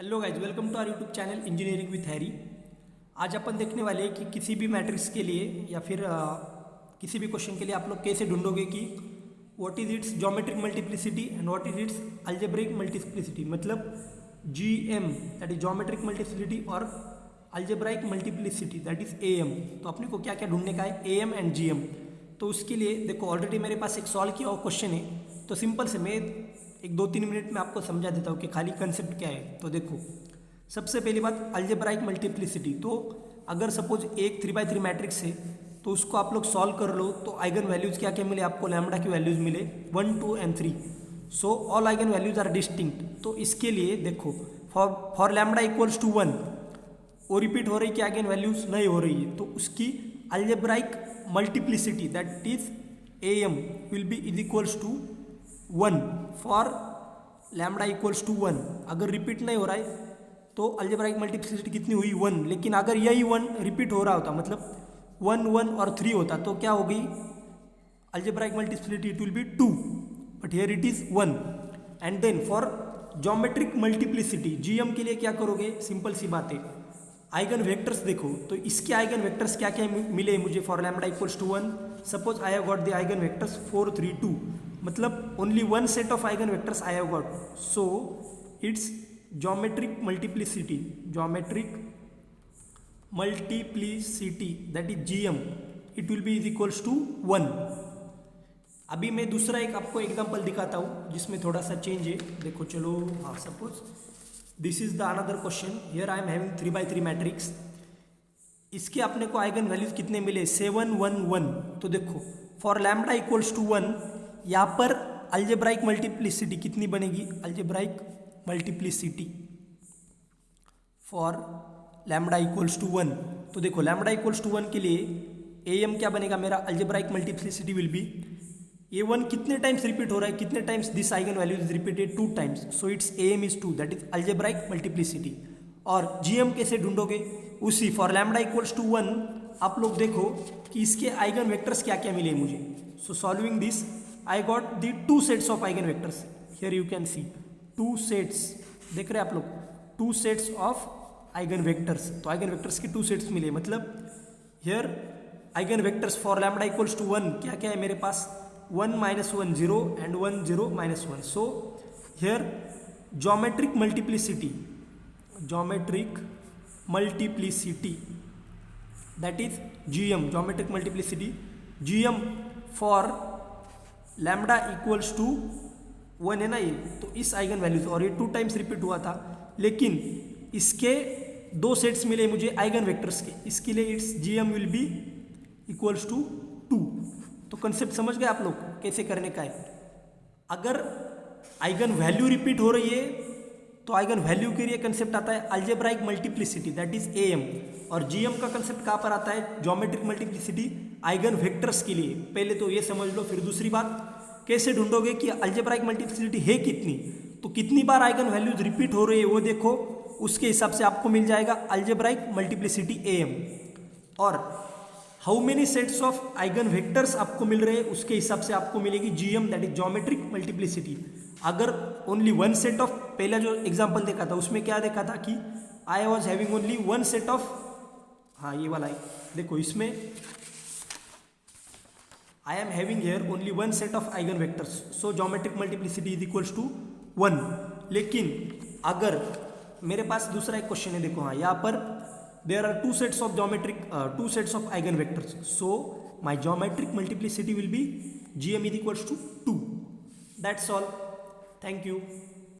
Hello guys, welcome to our YouTube channel engineering with Harry. आज अपन देखने वाले हैं कि किसी भी मैट्रिक्स के लिए या फिर किसी भी क्वेश्चन के लिए आप लोग कैसे ढूंढोगे कि what is its geometric multiplicity and what is its algebraic multiplicity. मतलब GM that is geometric multiplicity और algebraic multiplicity that is AM। तो अपने को क्या क्या ढूंढने का है, AM एंड GM। तो उसके लिए देखो ऑलरेडी मेरे पास एक सॉल्व किया हुआ क्वेश्चन है, तो सिंपल से मैं एक 2-3 मिनट में आपको समझा देता हूँ कि खाली कंसेप्ट क्या है। तो देखो सबसे पहली बात अलजेब्राइक मल्टीप्लिसिटी। तो अगर सपोज एक 3x3 मैट्रिक्स है तो उसको आप लोग सॉल्व कर लो तो आइगन वैल्यूज क्या क्या मिले आपको, लैम्बडा की वैल्यूज मिले 1, 2 and 3। So all eigenvalues are distinct. तो इसके लिए देखो फॉर लैम्बडा इक्वल्स टू 1 वो रिपीट हो रही कि आइगन वैल्यूज नहीं हो रही है, तो उसकी algebraic multiplicity that is AM will be is equals to 1 for lambda equals to 1। अगर रिपीट नहीं हो रहा है तो अलजेब्राइक मल्टीप्लिसिटी कितनी हुई 1। लेकिन अगर यही 1 रिपीट हो रहा होता, मतलब 1, 1 और 3 होता, तो क्या हो गई algebraic multiplicity, it will be 2, but here it is 1। And then for geometric multiplicity GM के लिए क्या करोगे, सिंपल सी बात है, आइगन वेक्टर्स देखो। तो इसके आइगन वेक्टर्स क्या क्या मिले मुझे for lambda equals to 1। Suppose I have got the eigen vectors 4, 3, 2, मतलब only one set of eigen vectors I have got. So it's geometric multiplicity that is GM, it will be is equals to 1। अभी मैं दूसरा एक आपको example दिखाता हूँ जिसमें थोड़ा सा चेंज है। देखो चलो, हाँ suppose this is the another question, here I am having 3x3 matrix. इसके अपने को आइगन वैल्यूज कितने मिले, 7, 1, 1। तो देखो फॉर लैम्बडा इक्वल्स टू 1 यहाँ पर अलजेब्राइक मल्टीप्लिसिटी कितनी बनेगी, algebraic multiplicity for lambda equals to 1। तो देखो लैम्बडा इक्वल्स टू 1 के लिए AM क्या बनेगा मेरा, algebraic multiplicity will be A1 कितने टाइम्स रिपीट हो रहा है, कितने times this eigen value is repeated 2 times, so it's AM is 2 that is algebraic multiplicity. और GM कैसे ढूंढोगे, उसी फॉर लैम्बडा इक्वल्स टू 1 आप लोग देखो कि इसके आइगन वेक्टर्स क्या क्या मिले मुझे। So solving this I got the 2 sets of eigen vectors, here you can see 2 sets, देख रहे हैं आप लोग 2 सेट्स ऑफ आइगन वेक्टर्स। तो आइगन वेक्टर्स के 2 सेट्स मिले, मतलब here eigen vectors for lambda equals to 1 क्या क्या है मेरे पास, 1, -1, 0 and 1, 0, -1. So here geometric multiplicity that is GM, geometric multiplicity GM for lambda equals to 1 है ना ये, तो इस आइगन वैल्यूज, और ये 2 टाइम्स रिपीट हुआ था, लेकिन इसके 2 सेट्स मिले मुझे आइगन वेक्टर्स के, इसके लिए it's GM will be equals to 2। तो कंसेप्ट समझ गए आप लोग कैसे करने का है। अगर आइगन वैल्यू रिपीट हो रही है तो आइगन वैल्यू के लिए कंसेप्ट आता है algebraic multiplicity that is AM, और GM का कंसेप्ट कहाँ पर आता है, ज्योमेट्रिक मल्टीप्लिसिटी आइगन वेक्टर्स के लिए। पहले तो ये समझ लो, फिर दूसरी बात कैसे ढूंढोगे कि अलजेब्राइक मल्टीप्लिसिटी है कितनी, तो कितनी बार आइगन वैल्यूज रिपीट हो रही है वो देखो, उसके हिसाब से आपको मिल जाएगा अलजेब्राइक मल्टीप्लिसिटी AM। और how many sets of eigen vectors आपको मिल रहे हैं उसके हिसाब से आपको मिलेगी GM that is geometric multiplicity. अगर ओनली वन सेट ऑफ, पहला जो एग्जांपल देखा था उसमें क्या देखा था कि I was having only one set of, हाँ ये वाला है, देखो इसमें I am having here only one set of eigen vectors, so geometric multiplicity is equals to 1। लेकिन अगर मेरे पास दूसरा एक क्वेश्चन है, देखो हाँ यहाँ पर there are 2 sets of eigen vectors, so my geometric multiplicity will be GM is equals to 2. That's all. Thank you.